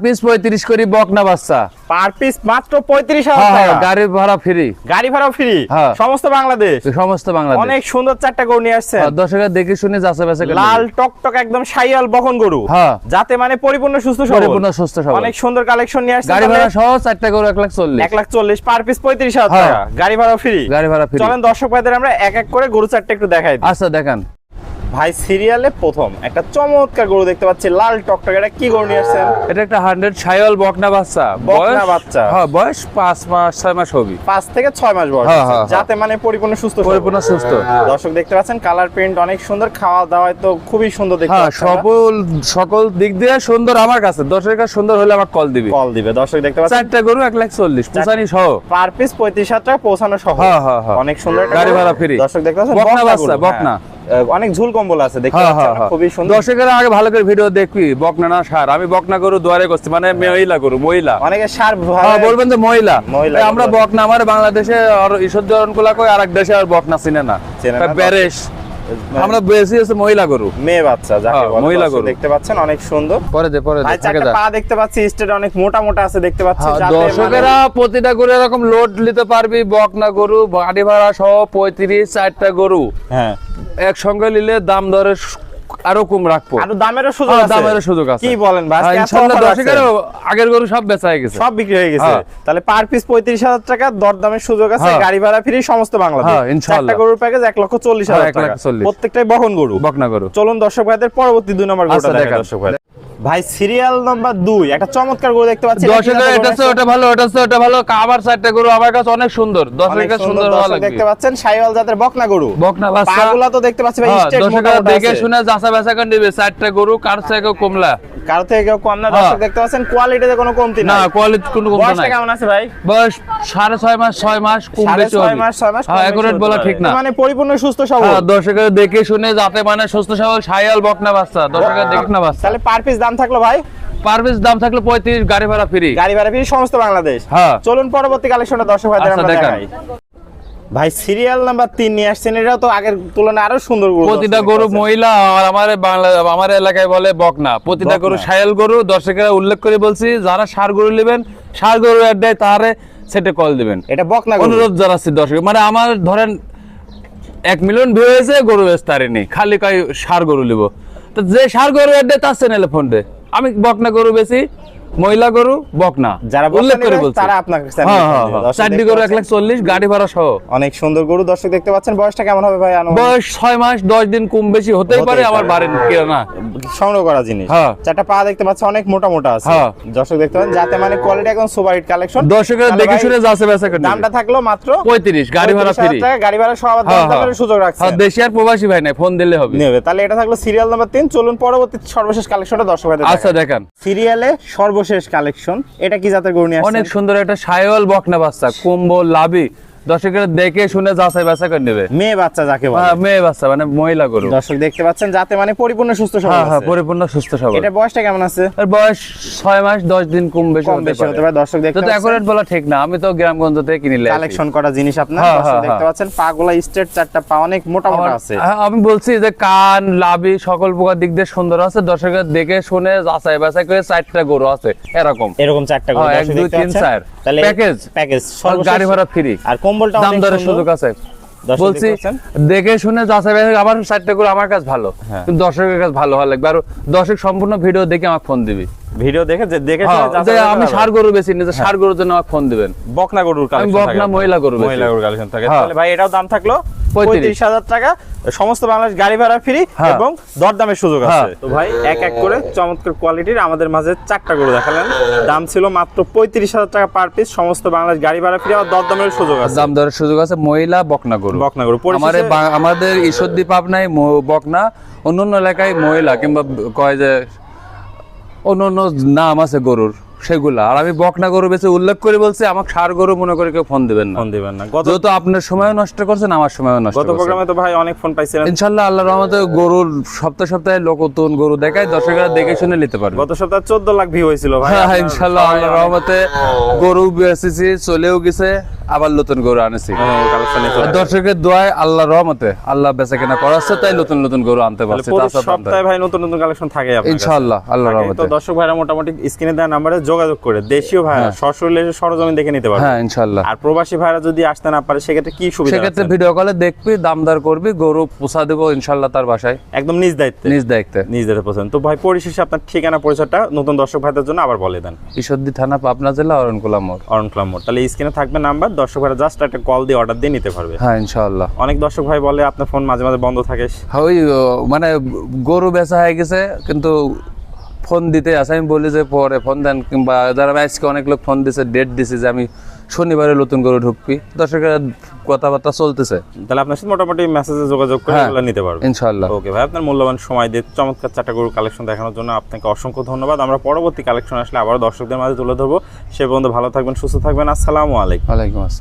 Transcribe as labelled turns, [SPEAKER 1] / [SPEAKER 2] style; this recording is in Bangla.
[SPEAKER 1] পিস 35 করি বকনা বাচ্চা,
[SPEAKER 2] পার পিস মাত্র 35,000 টাকা।
[SPEAKER 1] গাড়ি ভাড়া ফ্রি।
[SPEAKER 2] গাড়ি ভাড়া ফ্রি সমস্ত বাংলাদেশ।
[SPEAKER 1] সমস্ত বাংলাদেশ।
[SPEAKER 2] অনেক সুন্দর চারটা গরু নিয়ে আসছেন।
[SPEAKER 1] দর্শকরা দেখে শুনে যাচাই বাছাই করে
[SPEAKER 2] লাল টকটক একদম শাইওয়াল বকন গরু, যাতে মানে পরিপূর্ণ সুস্থ সবল।
[SPEAKER 1] পরিপূর্ণ সুস্থ সবল।
[SPEAKER 2] অনেক সুন্দর কালেকশন নিয়ে আসছেন।
[SPEAKER 1] গাড়ি ভাড়া সহ চারটা গরু 1,40,000।
[SPEAKER 2] 1,40,000 পার পিস 35,000 টাকা। গাড়ি ভাড়া ফ্রি।
[SPEAKER 1] গাড়ি ভাড়া ফ্রি।
[SPEAKER 2] চলেন দর্শক ভাইদের আমরা এক এক করে গরু চারটা একটু দেখাই দিই।
[SPEAKER 1] আচ্ছা দেখান
[SPEAKER 2] ভাই। সিরিয়ালে প্রথম একটা চমৎকার গরু দেখতে পাচ্ছি, লাল টকটক। এটা কি গরু নিয়ে আসছেন?
[SPEAKER 1] এটা একটা 100 শাইওয়াল বকনা বাচ্চা।
[SPEAKER 2] বকনা বাচ্চা।
[SPEAKER 1] বয়স 5 মাস 6 মাস হবে।
[SPEAKER 2] 5 থেকে 6 মাস বয়স, যাতে মানে পরিপূর্ণ সুস্থ।
[SPEAKER 1] পরিপূর্ণ সুস্থ।
[SPEAKER 2] দর্শক দেখতে পাচ্ছেন কালার প্রিন্ট অনেক সুন্দর, খাওয়া দাওয়ায় তো খুবই সুন্দর দেখতে পাচ্ছেন।
[SPEAKER 1] সকল দিক দিয়ে সুন্দর আমার কাছে। দর্শকের কাছে সুন্দর হলে আমার কল দিবে।
[SPEAKER 2] দর্শক দেখতে পাচ্ছেন
[SPEAKER 1] চারটা গরু 1,40,000 পৌঁছানি সহ।
[SPEAKER 2] পার পিস 35,000 টাকা পৌঁছানো সহ। অনেক সুন্দর।
[SPEAKER 1] গাড়ি ভাড়া ফ্রি।
[SPEAKER 2] দর্শক দেখতে পাচ্ছেন
[SPEAKER 1] বকনা বাচ্চা, বকনা।
[SPEAKER 2] অনেক ঝুল কম্বল আছে দেখতে পাচ্ছেন, খুবই সুন্দর।
[SPEAKER 1] দর্শকেরা আগে ভালো করে ভিডিও দেখবি। বকনা না সার, আমি বকনা গরু দুয়ারে করছি, মানে মহিলা গরু। মহিলা
[SPEAKER 2] অনেকে সার
[SPEAKER 1] বলবেন যে মহিলা। আমরা বকনা, আমার বাংলাদেশে আর ঈশ্বরচরণ কোলা কই, আরেক দেশে আর বকনা চিনে না। বেরেশ আমরা বেশি আছে মহিলা গরু,
[SPEAKER 2] মেয়ে বাচ্চা যাকে বলে।
[SPEAKER 1] মহিলা গরু
[SPEAKER 2] দেখতে পাচ্ছেন অনেক সুন্দর।
[SPEAKER 1] পরে দে
[SPEAKER 2] চারটা পা দেখতে পাচ্ছি, স্টেট অনেক মোটা মোটা আছে দেখতে পাচ্ছি।
[SPEAKER 1] দর্শকেরা প্রতিটা গরু এরকম লোড নিতে পারবি। বকনা গরু গাড়ি ভাড়া সহ 35, চারটা গরু একসঙ্গে নিলে দাম দরে আরো কম রাখবো।
[SPEAKER 2] আরো দামেরও সুযোগ আছে। কি বলেন ভাই?
[SPEAKER 1] ইনশাআল্লাহ দর্শকের আগের গরু সব বেচা হয়ে গেছে,
[SPEAKER 2] সব বিক্রি হয়ে গেছে। তাহলে পার পিস 35,000 টাকা দরদামের সুযোগ আছে। গাড়ি ভাড়া ফ্রি সমস্ত বাংলাদেশ। চারটা গরুর প্যাকেজ 1,40,000 টাকা। প্রত্যেকটাই বকন গরু,
[SPEAKER 1] বকনা গরু।
[SPEAKER 2] চলুন দর্শক ভাইদের পরবর্তী 2 নম্বর গরুটা দেখাই। দর্শক ভাই ভাই সিরিয়াল নাম্বার 2 একটা চমৎকার গরু দেখতে পাচ্ছি।
[SPEAKER 1] দর্শকেরা এটা তো ওটা ভালো, ওটা তো ওটা ভালো। আবার চারটা গরু আমার কাছে অনেক সুন্দর। দর্শকেরা সুন্দর ভালো লাগে।
[SPEAKER 2] দেখতে পাচ্ছেন শাইওয়াল জাতের বকনা গরু,
[SPEAKER 1] বকনা বাচ্চা।
[SPEAKER 2] পাগুলা তো দেখতে পাচ্ছি ভাই স্টেট মোটা মোটা আছে।
[SPEAKER 1] দর্শকেরা দেখে শুনে যাচাই বাছাই করে নেবে। চারটা গরু কার থেকে কমলা,
[SPEAKER 2] কার থেকে কম না। দর্শক দেখতে পাচ্ছেন কোয়ালিটিতে কোনো কমতি নাই।
[SPEAKER 1] না কোয়ালিটি কোনো কমতি নাই।
[SPEAKER 2] বয়সটা কেমন আছে ভাই?
[SPEAKER 1] বয়স 6.5 মাস 6 মাস কম বেশি হবে।
[SPEAKER 2] 6 মাস
[SPEAKER 1] একুরেট বলা ঠিক না,
[SPEAKER 2] মানে পরিপূর্ণ সুস্থ সবল।
[SPEAKER 1] দর্শকেরা দেখে শুনে যাতে মানে সুস্থ সবল শাইওয়াল বকনা বাচ্চা। দর্শকেরা দেখে না বাচ্চা।
[SPEAKER 2] তাহলে পার পিস দাম থাকলো ভাই?
[SPEAKER 1] পার পিস দাম থাকলো 35, গাড়ি ভাড়া ফ্রি।
[SPEAKER 2] গাড়ি ভাড়া ফ্রি সমস্ত বাংলাদেশ। চলুন পরবর্তী কালেকশনটা দর্শক ভাইদের আমরা দেখাই। ভাই সিরিয়াল নাম্বার 3 নিয়ে আসছেন। এটাও তো আগের তুলনায় আরো সুন্দর গরু।
[SPEAKER 1] প্রতিটা গরু মহিলা। আর আমার এলাকায় বলে বকনা। প্রতিটা গরু শাইওয়াল গরু। দর্শকেরা উল্লেখ করে বলছি, যারা ষাঁড় গরু নেবেন, ষাঁড় গরু অ্যাড দেয় তারে সেটে কল দিবেন।
[SPEAKER 2] এটা বকনা গরু।
[SPEAKER 1] অনুরোধ জানাচ্ছি দর্শক, মানে আমার ধরেন 1 মিলিয়ন ভিউ হয়েছে, গরু বেচতারে নেই, খালি কয় ষাঁড় গরু নেব। তো যে ষাঁড় গরু অ্যাড দেয় তার চ্যানেলে ফোন দে। আমি বকনা গরু বেশি, মহিলা গরু বকনা
[SPEAKER 2] যারা
[SPEAKER 1] উল্লেখ করে বলছে
[SPEAKER 2] তারা আপনাকে
[SPEAKER 1] চারটি গরু 1,40,000 গাড়ি ভাড়া সহ।
[SPEAKER 2] অনেক সুন্দর গরু দর্শক দেখতে পাচ্ছেন। বয়সটা কেমন হবে ভাই?
[SPEAKER 1] বয়স 6 মাস 10 দিন কম বেশি হতেই পারে। আমার বাড়ির কিনা
[SPEAKER 2] সংগ্রহ করা জিনিস। চারটা পা দেখতে পাচ্ছেন অনেক মোটা মোটা আছে। দর্শক দেখতে পাচ্ছেন যাতে মানে কোয়ালিটি একদম সুপার হিট কালেকশন।
[SPEAKER 1] দর্শকেরা দেখে শুনে যাচ্ছে বেচা করে।
[SPEAKER 2] দামটা থাকলো মাত্র
[SPEAKER 1] 35, গাড়ি ভাড়া ফ্রি।
[SPEAKER 2] গাড়ি ভাড়া সহ আবার দামের সুযোগ রাখছে।
[SPEAKER 1] দেশি আর প্রবাসী ভাই নাই, ফোন দিলে হবে।
[SPEAKER 2] নেবে। তাহলে এটা থাকলো সিরিয়াল নাম্বার 3। চলুন পরবর্তী সর্বশেষ কালেকশনটা দর্শক ভাইদের
[SPEAKER 1] আচ্ছা দেখান।
[SPEAKER 2] সিরিয়ালে সর্বশেষ কালেকশন। এটা কি জাতের গরু নিয়ে আসছেন?
[SPEAKER 1] অনেক সুন্দর একটা শাইওয়াল বকনা বাচ্চা, কম্বল লাভি। দর্শকেরা দেখে শুনে যাচাই বাছাই করে নেবে।
[SPEAKER 2] মেয়ে বাচ্চা যাকে বলে।
[SPEAKER 1] মেয়ে বাচ্চা মানে মহিলা গরু।
[SPEAKER 2] দর্শক দেখতে পাচ্ছেন যাতে মানে পরিপূর্ণ সুস্থ সবল আছে।
[SPEAKER 1] পরিপূর্ণ সুস্থ সবল।
[SPEAKER 2] এটা বয়সটা কেমন আছে?
[SPEAKER 1] এর বয়স 6 মাস 10 দিন কম বেশি হতে পারে।
[SPEAKER 2] দর্শক দেখতে
[SPEAKER 1] পাচ্ছেন, তো একুরেট বলা ঠিক না। আমি তো গ্রামগঞ্জ থেকে কিনলে
[SPEAKER 2] কালেকশন করা জিনিস আপনার। দর্শক দেখতে পাচ্ছেন পাগুলা স্ট্রেট, চারটা পা অনেক মোটা মোটা আছে।
[SPEAKER 1] আমি বলছি যে কান লাভি সকল প্রকার দিক দিয়ে সুন্দর আছে। দর্শকেরা দেখে শুনে যাচাই বাছাই করে চারটা গরু আছে এরকম
[SPEAKER 2] চারটা গরু।
[SPEAKER 1] 1 2 3 4 প্যাকেজ গাড়ি ভাড়া ফ্রি।
[SPEAKER 2] আর কম্বলটা
[SPEAKER 1] দাম দরের সুযোগ আছে। বলছি দেখে শুনে যাচাই বাছাই। আবার চারটা গরু আমার কাছে ভালো, কিন্তু দর্শকের কাছে ভালো হওয়া লাগবে। আর দর্শক সম্পূর্ণ ভিডিও দেখে আমাকে ফোন দিবি।
[SPEAKER 2] ভিডিও দেখে
[SPEAKER 1] আমি ষাঁড় গরু বেশি নিয়ে ষাঁড় গরুর জন্য আমাকে ফোন দিবেন।
[SPEAKER 2] বকনা গরুর কালেকশন,
[SPEAKER 1] বকনা মহিলা গরু
[SPEAKER 2] কালেকশন থাকে। তাহলে ভাই এটাও দাম থাকলো 35,000 টাকা। সমস্ত বাংলাদেশ গাড়ি ভাড়া ফ্রি এবং দরদামের সুযোগ আছে। তো ভাই এক এক করে চমৎকার কোয়ালিটির আমাদের মাঝে চারটা গরু দেখালেন। দাম ছিল মাত্র 35,000 টাকা পার পিস। সমস্ত বাংলাদেশ গাড়ি ভাড়া ফ্রি, আর দরদামের সুযোগ আছে।
[SPEAKER 1] দাম দরের সুযোগ আছে। মহিলা বকনা গরু। আমাদের ঈশ্বরদী পাবনায় বকনা, অন্যান্য এলাকায় মহিলা কিংবা কয় যে অন্য নাম আছে গরুর, সেগুলা। আর আমি বকনা গরু বেশি উল্লেখ করে বলছি। আমাকে ষাঁড় গরু মনে করে কেউ ফোন দিবেন না। যেহেতু আপনার সময়ও নষ্ট করছেন, আমার সময়ও নষ্ট করছেন।
[SPEAKER 2] গত প্রোগ্রামে তো ভাই অনেক ফোন পাইছিলেন।
[SPEAKER 1] ইনশাআল্লাহ আল্লাহর রহমতে গরুর সপ্তাহে নতুন গরু দেখায়, দর্শকরা দেখে শুনে নিতে পারবে।
[SPEAKER 2] গত সপ্তাহে 14 লাখ ভিউ হয়েছিল ভাই।
[SPEAKER 1] হ্যাঁ ইনশাআল্লাহ আল্লাহর রহমতে গরু বেচেছি, চলেও গেছে। আবার নতুন গরু আনেছি।
[SPEAKER 2] কালেকশন নিতে পারবে।
[SPEAKER 1] দর্শকের দোয়ায় আল্লাহর রহমতে আল্লাহ বেচা কেনা করাচ্ছে, তাই নতুন নতুন গরু আনতে পারছি।
[SPEAKER 2] প্রতি সপ্তাহে ভাই নতুন নতুন কালেকশন থাকে আপনার কাছে?
[SPEAKER 1] ইনশাআল্লাহ, আল্লাহর
[SPEAKER 2] থাকে।
[SPEAKER 1] রহমতে।
[SPEAKER 2] তো দর্শক ভাইরা মোটামুটি স্ক্রিনে দেওয়া নাম্বারে যোগাযোগ করে দেশীয় ভাইরা সশরীরে এসে সরজমিন দেখে নিতে পারবে।
[SPEAKER 1] হ্যাঁ ইনশাআল্লাহ।
[SPEAKER 2] আর প্রবাসী ভাইরা যদি আসতে না পারে সেক্ষেত্রে কি সুবিধা?
[SPEAKER 1] সেক্ষেত্রে ভিডিও কলে দেখবি, দামদার করবি, গরু পোষা দেবো ইনশাআল্লাহ তার বাসায়,
[SPEAKER 2] একদম নিজ দায়িত্বে।
[SPEAKER 1] নিজ দায়িত্বে।
[SPEAKER 2] নিজ দায়িত্বে পছন্দ। তো ভাই পরিশেষে আপনার ঠিকানা পরিচয়টা নতুন দর্শক ভাইদের জন্য আবার বলে দেন।
[SPEAKER 1] ঈশ্বরদী থানা, পাবনা জেলা, অরণকুলা মোড়।
[SPEAKER 2] অরণকুলা মোড়। তাহলে স্ক্রিনে থাকবে নাম্বার, দর্শক ভাইরা জাস্ট একটা কল দিয়ে অর্ডার দিয়ে নিতে পারবে।
[SPEAKER 1] হ্যাঁ ইনশাআল্লাহ।
[SPEAKER 2] অনেক দর্শক ভাই বলে আপনার ফোন মাঝে মাঝে বন্ধ থাকে।
[SPEAKER 1] ওই মানে গরু বেচা হয়ে গেছে কিন্তু ফোন দিতে আসে, আমি বলি যে পরে ফোন দেন, কিংবা যারা আজকে অনেক লোক ফোন দিছে, ডেট দিছে যে আমি শনিবারে নতুন গরু ঢুকবি, দর্শকের কথাবার্তা চলতেছে।
[SPEAKER 2] তাহলে আপনার সাথে মোটামুটি মেসেজে যোগাযোগ করে এগুলো নিতে পারবে
[SPEAKER 1] ইনশাআল্লাহ।
[SPEAKER 2] ওকে ভাই, আপনার মূল্যবান সময় দিয়ে চমৎকার 4টা গরুর কালেকশন দেখানোর জন্য আপনাকে অসংখ্য ধন্যবাদ। আমরা পরবর্তী কালেকশন আসলে আবার দর্শকদের মাঝে তুলে ধরবো। সে পর্যন্ত ভালো থাকবেন, সুস্থ থাকবেন। আসসালামু আলাইকুম।
[SPEAKER 1] ওয়ালাইকুম আসসালাম।